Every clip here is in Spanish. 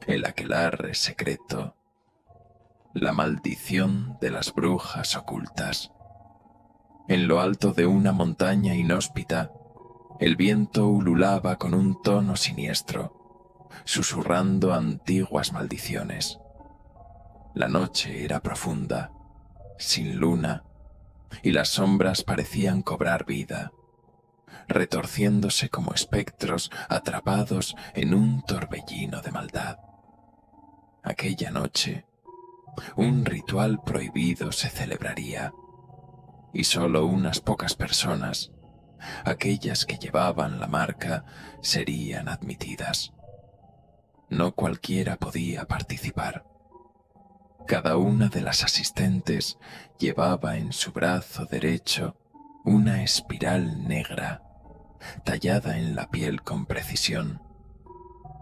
el aquelarre secreto, la maldición de las brujas ocultas. En lo alto de una montaña inhóspita, el viento ululaba con un tono siniestro, susurrando antiguas maldiciones. La noche era profunda, sin luna, y las sombras parecían cobrar vida, retorciéndose como espectros atrapados en un torbellino de maldad. Aquella noche, un ritual prohibido se celebraría, y solo unas pocas personas, aquellas que llevaban la marca, serían admitidas. No cualquiera podía participar. Cada una de las asistentes llevaba en su brazo derecho una espiral negra, tallada en la piel con precisión.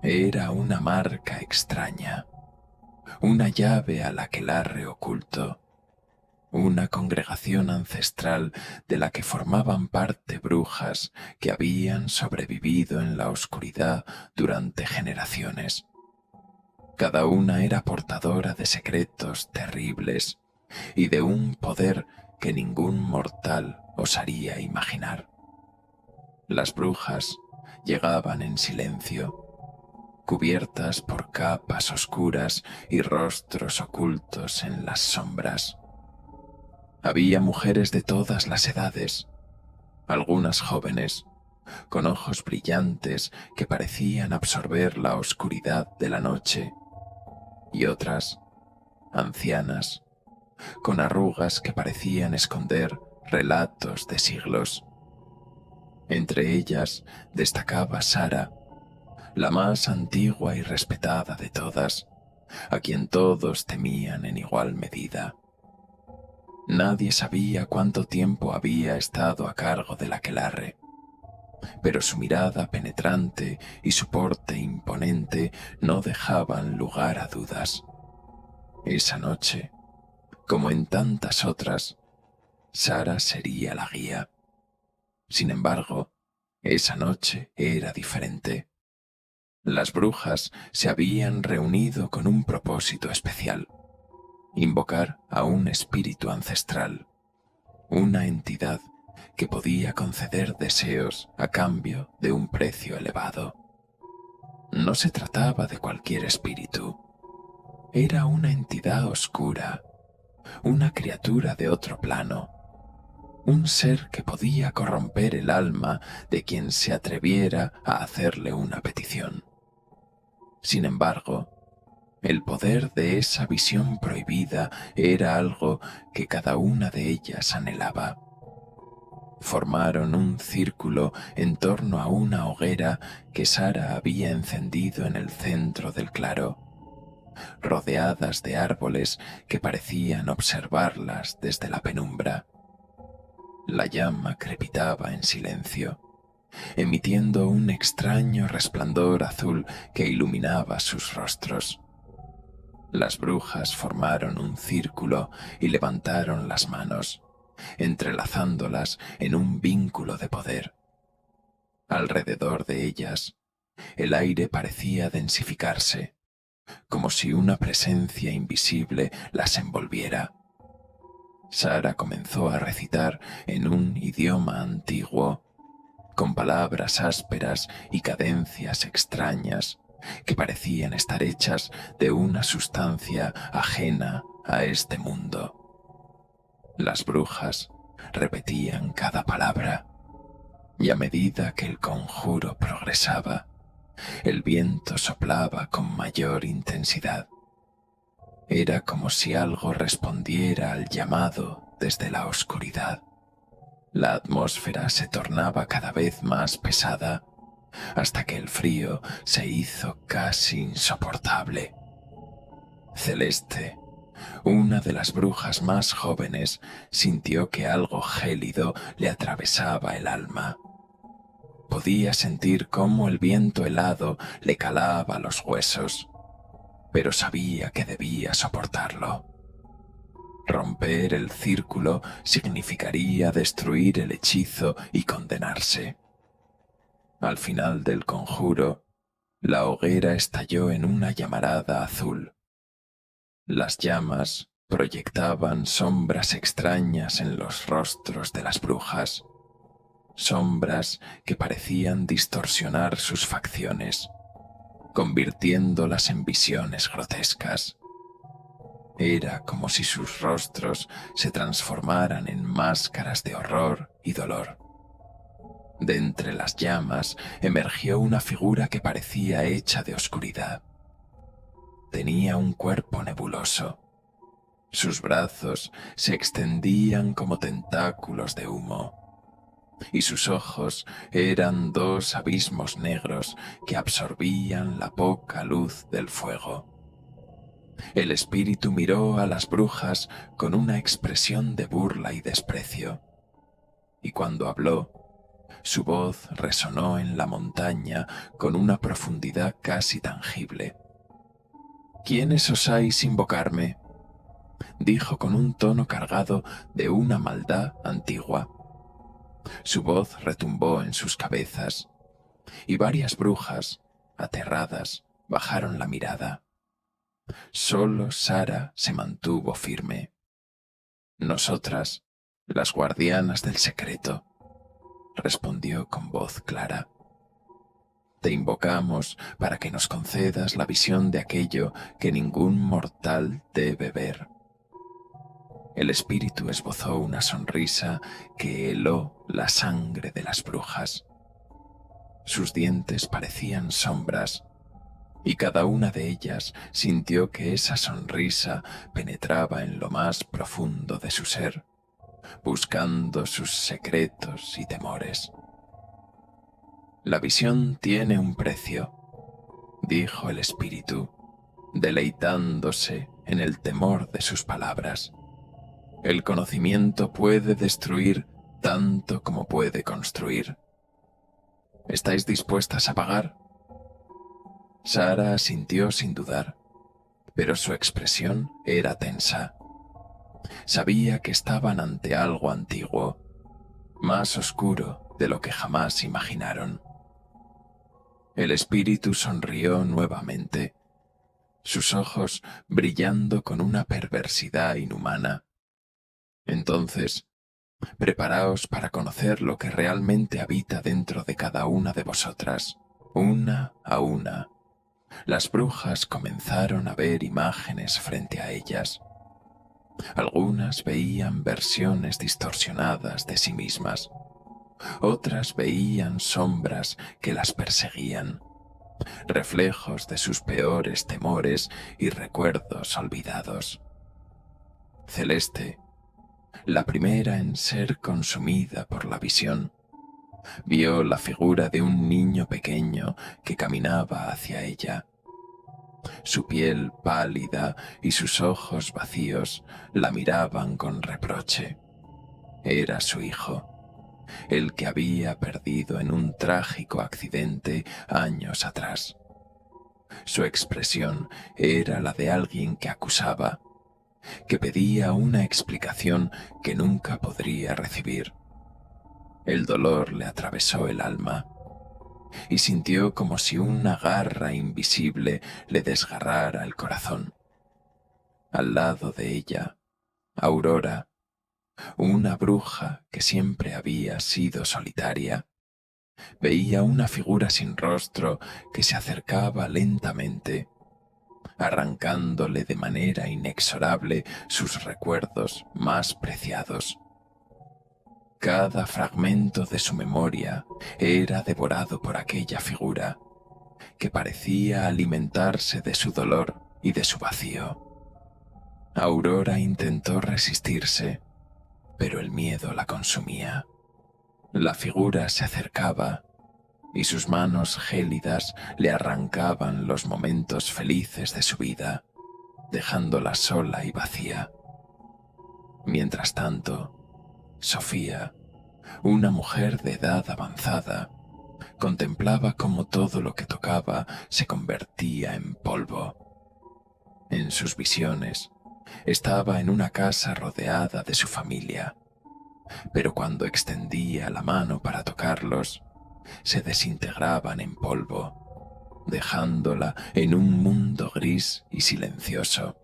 Era una marca extraña, una llave al aquelarre oculto, una congregación ancestral de la que formaban parte brujas que habían sobrevivido en la oscuridad durante generaciones. Cada una era portadora de secretos terribles y de un poder que ningún mortal osaría imaginar. Las brujas llegaban en silencio, cubiertas por capas oscuras y rostros ocultos en las sombras. Había mujeres de todas las edades, algunas jóvenes, con ojos brillantes que parecían absorber la oscuridad de la noche, y otras, ancianas, con arrugas que parecían esconder relatos de siglos. Entre ellas destacaba Sara, la más antigua y respetada de todas, a quien todos temían en igual medida. Nadie sabía cuánto tiempo había estado a cargo del aquelarre, pero su mirada penetrante y su porte imponente no dejaban lugar a dudas. Esa noche, como en tantas otras, Sara sería la guía. Sin embargo, esa noche era diferente. Las brujas se habían reunido con un propósito especial: invocar a un espíritu ancestral, una entidad que podía conceder deseos a cambio de un precio elevado. No se trataba de cualquier espíritu. Era una entidad oscura, una criatura de otro plano, un ser que podía corromper el alma de quien se atreviera a hacerle una petición. Sin embargo, el poder de esa visión prohibida era algo que cada una de ellas anhelaba. Formaron un círculo en torno a una hoguera que Sara había encendido en el centro del claro, rodeadas de árboles que parecían observarlas desde la penumbra. La llama crepitaba en silencio, emitiendo un extraño resplandor azul que iluminaba sus rostros. Las brujas formaron un círculo y levantaron las manos, entrelazándolas en un vínculo de poder. Alrededor de ellas, el aire parecía densificarse, como si una presencia invisible las envolviera. Sara comenzó a recitar en un idioma antiguo, con palabras ásperas y cadencias extrañas que parecían estar hechas de una sustancia ajena a este mundo. Las brujas repetían cada palabra, y a medida que el conjuro progresaba, el viento soplaba con mayor intensidad. Era como si algo respondiera al llamado desde la oscuridad. La atmósfera se tornaba cada vez más pesada, hasta que el frío se hizo casi insoportable. Celeste, una de las brujas más jóvenes, sintió que algo gélido le atravesaba el alma. Podía sentir cómo el viento helado le calaba los huesos, pero sabía que debía soportarlo. Romper el círculo significaría destruir el hechizo y condenarse. Al final del conjuro, la hoguera estalló en una llamarada azul. Las llamas proyectaban sombras extrañas en los rostros de las brujas, sombras que parecían distorsionar sus facciones, convirtiéndolas en visiones grotescas. Era como si sus rostros se transformaran en máscaras de horror y dolor. De entre las llamas emergió una figura que parecía hecha de oscuridad. Tenía un cuerpo nebuloso. Sus brazos se extendían como tentáculos de humo, y sus ojos eran dos abismos negros que absorbían la poca luz del fuego. El espíritu miró a las brujas con una expresión de burla y desprecio, y cuando habló, su voz resonó en la montaña con una profundidad casi tangible. «¿Quiénes osáis invocarme?», dijo con un tono cargado de una maldad antigua. Su voz retumbó en sus cabezas, y varias brujas, aterradas, bajaron la mirada. Solo Sara se mantuvo firme. «Nosotras, las guardianas del secreto», respondió con voz clara. «Te invocamos para que nos concedas la visión de aquello que ningún mortal debe ver». El espíritu esbozó una sonrisa que heló la sangre de las brujas. Sus dientes parecían sombras, y cada una de ellas sintió que esa sonrisa penetraba en lo más profundo de su ser, buscando sus secretos y temores. «La visión tiene un precio», dijo el espíritu, deleitándose en el temor de sus palabras. «El conocimiento puede destruir tanto como puede construir. ¿Estáis dispuestas a pagar?». Sara asintió sin dudar, pero su expresión era tensa. Sabía que estaban ante algo antiguo, más oscuro de lo que jamás imaginaron. El espíritu sonrió nuevamente, sus ojos brillando con una perversidad inhumana. «Entonces, preparaos para conocer lo que realmente habita dentro de cada una de vosotras, una a una». Las brujas comenzaron a ver imágenes frente a ellas. Algunas veían versiones distorsionadas de sí mismas. Otras veían sombras que las perseguían, reflejos de sus peores temores y recuerdos olvidados. Celeste, la primera en ser consumida por la visión, vio la figura de un niño pequeño que caminaba hacia ella. Su piel pálida y sus ojos vacíos la miraban con reproche. Era su hijo, el que había perdido en un trágico accidente años atrás. Su expresión era la de alguien que acusaba, que pedía una explicación que nunca podría recibir. El dolor le atravesó el alma y sintió como si una garra invisible le desgarrara el corazón. Al lado de ella, Aurora, una bruja que siempre había sido solitaria, veía una figura sin rostro que se acercaba lentamente, arrancándole de manera inexorable sus recuerdos más preciados. Cada fragmento de su memoria era devorado por aquella figura, que parecía alimentarse de su dolor y de su vacío. Aurora intentó resistirse, pero el miedo la consumía. La figura se acercaba y sus manos gélidas le arrancaban los momentos felices de su vida, dejándola sola y vacía. Mientras tanto, Sofía, una mujer de edad avanzada, contemplaba cómo todo lo que tocaba se convertía en polvo. En sus visiones, estaba en una casa rodeada de su familia, pero cuando extendía la mano para tocarlos, se desintegraban en polvo. dejándola en un mundo gris y silencioso.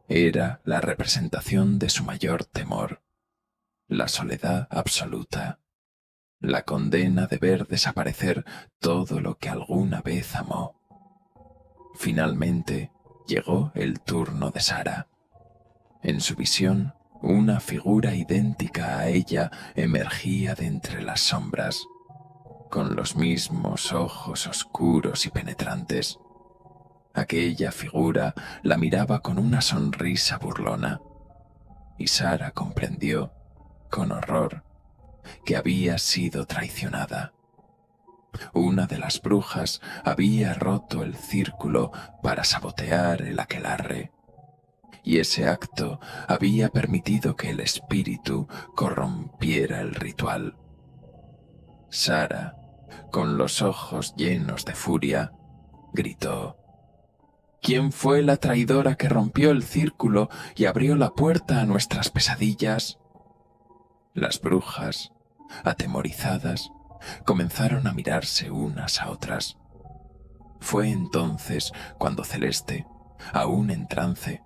Era la representación de su mayor temor, la soledad absoluta, la condena de ver desaparecer todo lo que alguna vez amó. Finalmente llegó el turno de Sara. En su visión, una figura idéntica a ella emergía de entre las sombras, con los mismos ojos oscuros y penetrantes. Aquella figura la miraba con una sonrisa burlona, y Sara comprendió, con horror, que había sido traicionada. Una de las brujas había roto el círculo para sabotear el aquelarre, y ese acto había permitido que el espíritu corrompiera el ritual. Sara, con los ojos llenos de furia, gritó: ¿Quién fue la traidora que rompió el círculo y abrió la puerta a nuestras pesadillas? Las brujas, atemorizadas, comenzaron a mirarse unas a otras. Fue entonces cuando Celeste, aún en trance,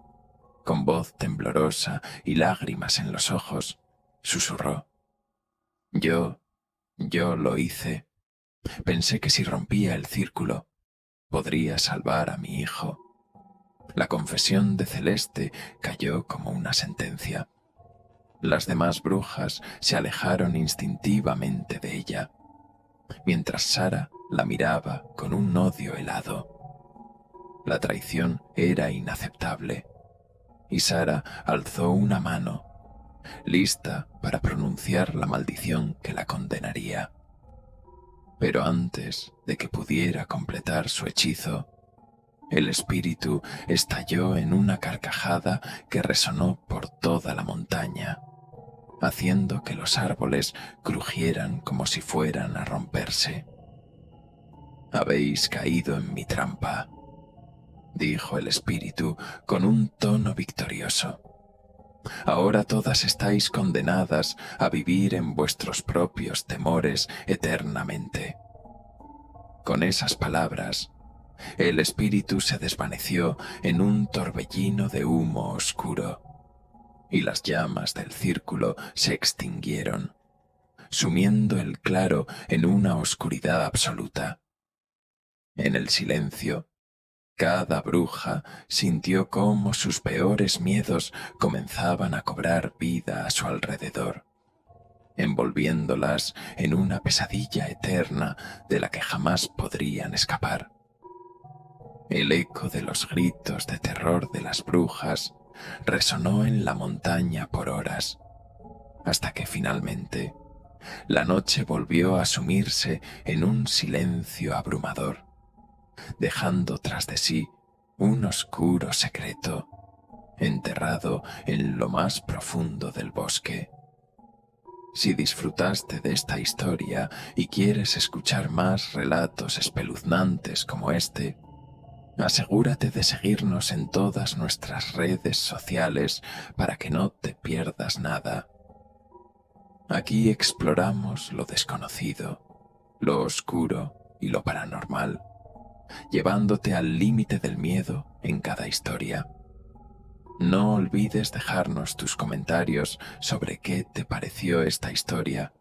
con voz temblorosa y lágrimas en los ojos, susurró: Yo lo hice. Pensé que si rompía el círculo, podría salvar a mi hijo. La confesión de Celeste cayó como una sentencia. Las demás brujas se alejaron instintivamente de ella, mientras Sara la miraba con un odio helado. La traición era inaceptable, y Sara alzó una mano, lista para pronunciar la maldición que la condenaría. Pero antes de que pudiera completar su hechizo, el espíritu estalló en una carcajada que resonó por toda la montaña, haciendo que los árboles crujieran como si fueran a romperse. Habéis caído en mi trampa, dijo el espíritu con un tono victorioso. Ahora todas estáis condenadas a vivir en vuestros propios temores eternamente. Con esas palabras, el espíritu se desvaneció en un torbellino de humo oscuro, y las llamas del círculo se extinguieron, sumiendo el claro en una oscuridad absoluta. En el silencio, cada bruja sintió cómo sus peores miedos comenzaban a cobrar vida a su alrededor, envolviéndolas en una pesadilla eterna de la que jamás podrían escapar. El eco de los gritos de terror de las brujas resonó en la montaña por horas, hasta que finalmente la noche volvió a sumirse en un silencio abrumador, dejando tras de sí un oscuro secreto, enterrado en lo más profundo del bosque. Si disfrutaste de esta historia y quieres escuchar más relatos espeluznantes como este, asegúrate de seguirnos en todas nuestras redes sociales para que no te pierdas nada. Aquí exploramos lo desconocido, lo oscuro y lo paranormal, llevándote al límite del miedo en cada historia. No olvides dejarnos tus comentarios sobre qué te pareció esta historia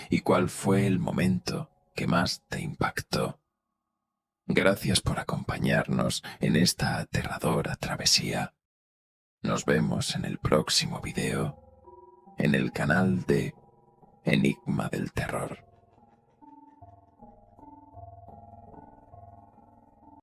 y cuál fue el momento que más te impactó. Gracias por acompañarnos en esta aterradora travesía. Nos vemos en el próximo video, en el canal de Enigma del Terror.